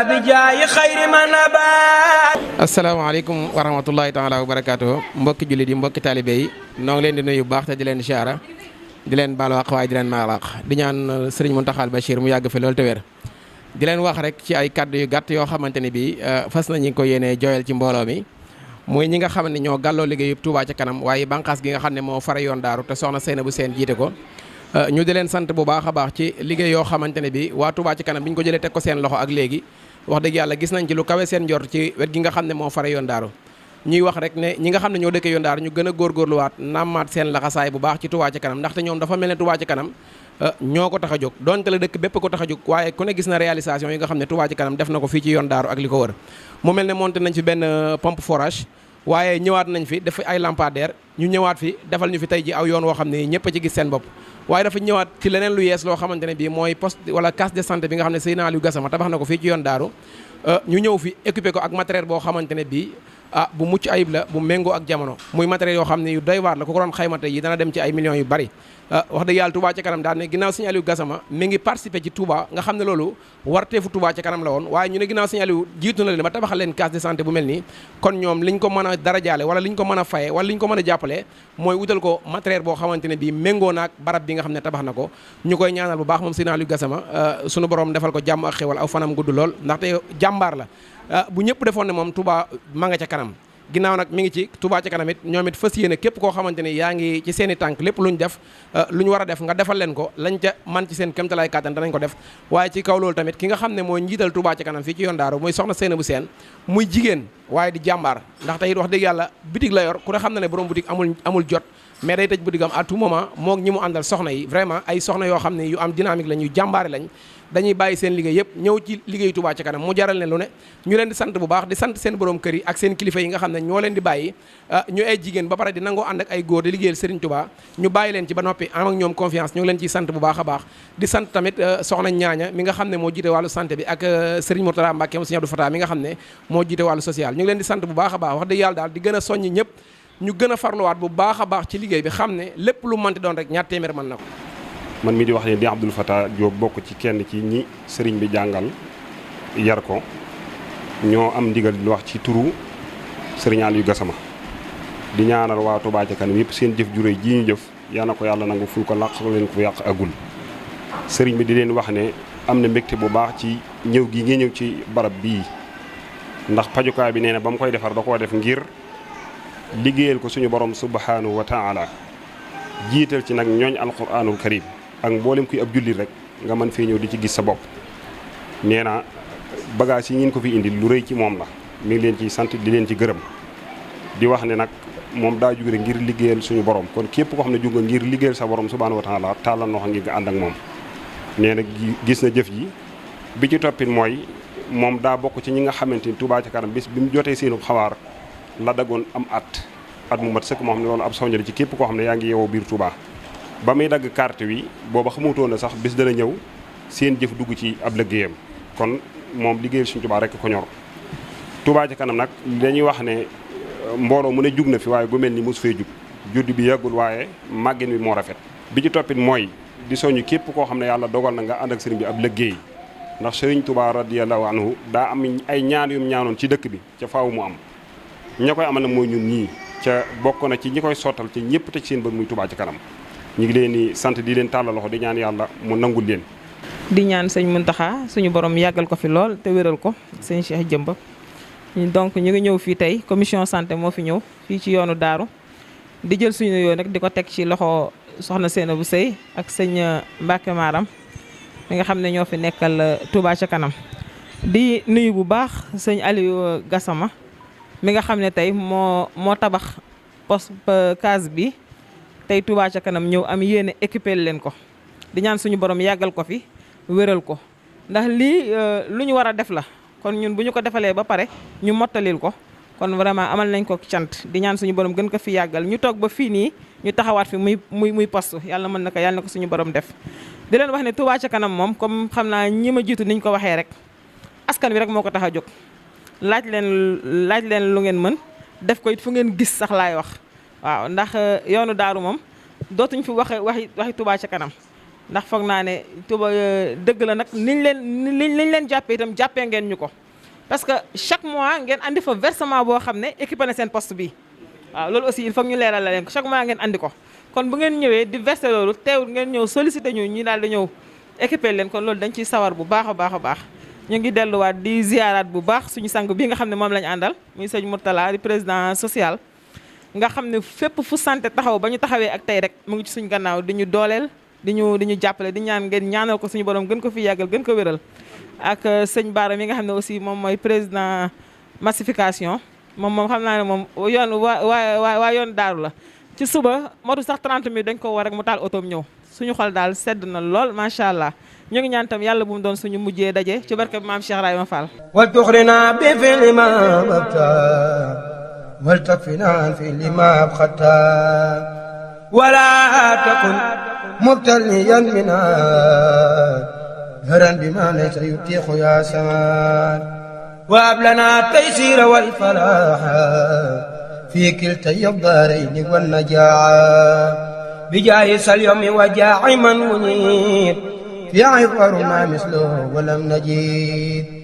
بجاي خير ما نبات. asalaamaaleykum wa rahmatullahi taala wa barakaatu mbokki jullit yi mbokki taalibe yi noo ngi leen di nuyu bu baax te di leen siyaara di leen baalu àq waaye di leen maal àq di ñaan sëriñ Mountakha Bachir mu yàgg fi loolu te wér di leen wax rek ci ay kàddu yu gàtt yoo xamante ne bii fas nañu ko yéenee jooyal ci mbooloo mi muy ñi nga xam ne ñoo gàlloo liggéeyu Touba ca kanam waaye bànqaas gi nga xam ne moo fara yoon daaru te soxna Seynabou Sène jiite ko ñu di leen sant bu baax a baax ci liggéey yoo xamante ne bii waa Touba ca kanam bi ñu ko jëlee teg ko seen loxo ak léegi wax dëgg yàlla gis nañ ci lu kawe seen njort ci wet gi nga xam ne moo fara yoon daaru ñuy wax rek ne ñi nga xam ne ñoo dëkkee yoon daaru ñu gën a góorgóorluwaat nammaat seen laxasaay bu baax ci Touba ca kanam ndaxte ñoom dafa mel ne Touba ca kanam ñoo ko tax a jóg donte la dëkk bépp ko tax a jóg waaye ku ne gis na réalisation yi nga xam ne Touba ca kanam def na ko fii ci yoon daaru ak li ko wër mu mel ne monté nañ fi benn pompe forage waaye ñëwaat nañ fi def ay lampadaire ñu ñëwaat fi defal ñu fi tey ji aw yoon woo xam ne ñëpp a ci gis seen bopp waaye dafa ñëwaat ci leneen lu yees loo xamante ne bii mooy poste wala case de santé bi nga xam ne Seydina Aliou Gassama tabax na ko fii ci yoon daaru ñu ñëw fi équipé ko ak matériel boo xamante ne bii bu mucc ayib la bu méngoo ak jamono muy matériel yoo xam ne yu doy waar la ku ko doon xaymate yi dana dem ci ay millions yu bari wax dëgg yàlla Touba ca kanam daal ne ginnaaw Serigne Aliou Gassama mi ngi participé ci Touba nga xam ne loolu warteefu Touba ca kanam la woon waaye ñu ne ginnaaw Serigne Aliou jiitu na leen ba tabaxal leen case de santé bu mel nii kon ñoom liñ ko mën a darajaale wala liñ ko mën a faye wala liñ ko mën a jàppale mooy wutal ko matériel boo xamante ne bii méngoo naak barab bi nga xam ne tabax na ko ñu koy ñaanal bu baax moom Serigne Aliou Gassama sunu borom defal ko jàmm ak xewal aw fanam gudd lool ndaxte jàmbaar la bu ñëpp defoon ne moom Touba ma nga ca kanam ginnaaw nag mi ngi ci Touba ca kanam it ñoom it fas yéene képp koo xamante ni yaa ngi ci seen i tànk lépp lu ñu def lu ñu war a def nga defal leen ko lañ ca man ci seen kéemtalaay kàttan danañ ko def waaye ci kaw loolu tamit ki nga xam ne mooy njiital Touba ca kanam fii ci yoon daaru muy soxna Seynabou Sène muy jigéen waaye di jàmbaar ndax tey it wax dëgg yàlla bitig la yor ku ne xam na ne borom boutique amul jot mais day tëj boutique am à tout moment moog ñi mu àndal soxna yi vraiment ay soxna yoo xam ne yu am dynamique lañ yu jàmbaare lañ dañuy bàyyi seen liggéey yëpp ñëw ci liggéey Touba ca kanam mu jaral ne lu ne ñu leen di sant bu baax di sant seen borom kër yi ak seen kilifa yi nga xam ne ñoo leen di bàyyi ñu ay jigéen ba pare di nangoo ànd ak ay góor di liggéeyal Serigne Touba ñu bàyyi leen ci ba noppi am ak ñoom confiance ñu ngi leen ciy sant bu baax a baax di sant tamit soxna ñaaña mi nga xam ne moo jiite wàllu santé bi ak Serigne Mourtada Mbacké Serigne Abdou Fatah mi nga xam ne moo jiite wàllu social ñu ngi leen di sant bu baax a baax wax dëgg yàlla daal di gën a soññi ñëpp ñu gën a farluwaat bu baax a baax ci liggéey bi xam ne lépp lu mënti doon rek ñaar téeméer mën na ko man mi di wax ne di Abdoul Fatah Diop bokk ci kenn ci ñi sëriñ bi jàngal yar ko ñoo am ndigal di wax ci turu sëriñ Aliou Gassama di ñaanal waa Touba ca kanam yëpp seen jëf ju réy ji ñu jëf yaa na ko yàlla nangu ful ko làq leen ko yàq agul sëriñ bi di leen wax ne am na mbégte bu baax ci ñëw gi nga ñëw ci barab bii ndax pajukaay bi nee na ba mu koy defar da koo def ngir liggéeyal ko suñu borom subhanahu wa taala jiital ci nag ñooñ alquranul karim ak mboolem kuy ab jullit rek nga mën fee ñëw di ci gis sa bopp nee na bagage yi ngeen ko fi indi lu rëy ci moom la mi ngi leen ciy sant di leen ci gërëm di wax ne nag moom daa jug rek ngir liggéeyal suñu borom kon képp koo xam ne jug nga ngir liggéeyal sa borom subhanahu wa taala tàllal noo xam ngir nga ànd ak moom nee na gis na jëf ji bi ci toppit mooy moom daa bokk ci ñi nga xamante ni Touba ca kanam bis bi mu jotee seenu xabaar la dagoon am at mu mat sëkk moo xam ne loolu ab soññal ci képp koo xam ne yaa ngi yeewoo biir Touba ba muy dagg carte wi booba xamutoon na sax bis dana ñëw seen jëf dugg ci ab liggéeyam kon moom liggéeyal suñu Touba rek ko ñor Touba ca kanam nag dañuy wax ne mbooloo mu ne jug na fi waaye gu mel ni mosu fee jug judd bi yàggul waaye màggin bi moo rafet bi ci toppit mooy di soñu képp koo xam ne yàlla dogal na nga ànd ak sëriñ bi ab liggéey ndax sëriñ Touba radiyallahu anhu daa am ay ñaan yum ñaanoon ci dëkk bi ca faaw mu am ña koy amal nag mooy ñun ñii ca bokk na ci ñi koy sottal ci ñëpp teg seen bët muy Touba ca kanam ñu ngi leen di sant di leen tàllal loxo di ñaan yàlla mu nangul leen. di ñaan sëñ Mountakha suñu borom yàggal ko fi lool te wéral ko sëñ Cheikh Jëmba donc ñu ngi ñëw fii tey commission santé moo fi ñëw fii ci yoonu daaru di jël suñu nuyoo nag di ko teg ci loxo soxna Seynabou Sèye ak sëñ Mbacké Maram mi nga xam ne ñoo fi nekkal Touba ca kanam di nuyu bu baax sëñ Aliou Gassama mi nga xam ne tey moo tabax poste case bi tey Touba ca kanam ñëw am yéene équipé leen ko di ñaan suñu borom yàggal ko fi wéral ko ndax lii lu ñu war a def la kon ñun bu ñu ko defalee ba pare ñu mottalil ko kon vraiment amal nañ ko cant di ñaan suñu borom gën ko fi yàggal ñu toog ba fii nii ñu taxawaat fi muy poste yàlla mën na ko yàlla na ko suñu borom def di leen wax ne Touba ca kanam moom comme xam naa ñi ma jiitu niñ ko waxee rek askan wi rek moo ko tax a jóg laaj leen lu ngeen mën def ko it fu ngeen gis sax laay wax waaw ndax yoonu daaru moom dootuñ fi waxi Touba ca kanam ndax foog naa ne tuba dëgg la nag niñ leen jàppee itam jàppee ngeen ñu ko parce que chaque mois ngeen andi fa versement boo xam ne équipé na seen poste bi waaw loolu aussi il faut ñu leeral la leen ko chaque mois ngeen andi ko kon bu ngeen ñëwee di verser loolu teewul ngeen ñëw sollicité ñu daal di ñëw équipé leen kon loolu dañ ciy sawar bu baax a baax a baax ñu ngi delluwaat di ziaraat bu baax suñu sang bi nga xam ne moom lañu àndal muy sëñ Mourtala di président social nga xam ne fépp fu santé taxaw ba ñu taxawee ak tey rek mu ngi ci suñu gannaaw di ñu dooleel di ñu jàppale di ñaan ngeen ñaanal ko suñu borom gën ko fi yàggal gën ko wéral ak sëñ Baara mi nga xam ne aussi moom mooy président massification moom xam naa ne moom yoon waa yoon daaru la ci suba motu sax 30 minutes dañ ko war rek mu taal otoom ñëw suñu xol daal sedd na lool macha allah ñu ngi ñaan tam yàlla bu mu doon suñu mujjee daje ci barke bi maam Cheikh Ibrahima Fall wal tuxrina bi fi'li ma abta wal takfina fi lima abxata wala takun mubtaliyan mina هرا بما ليس يتيح يا سمان وهب لنا التيسير والفلاح في كلتي الدارين والنجاعة بجاه اليوم وجاع من منيب في عبر ما مثله ولم نجيد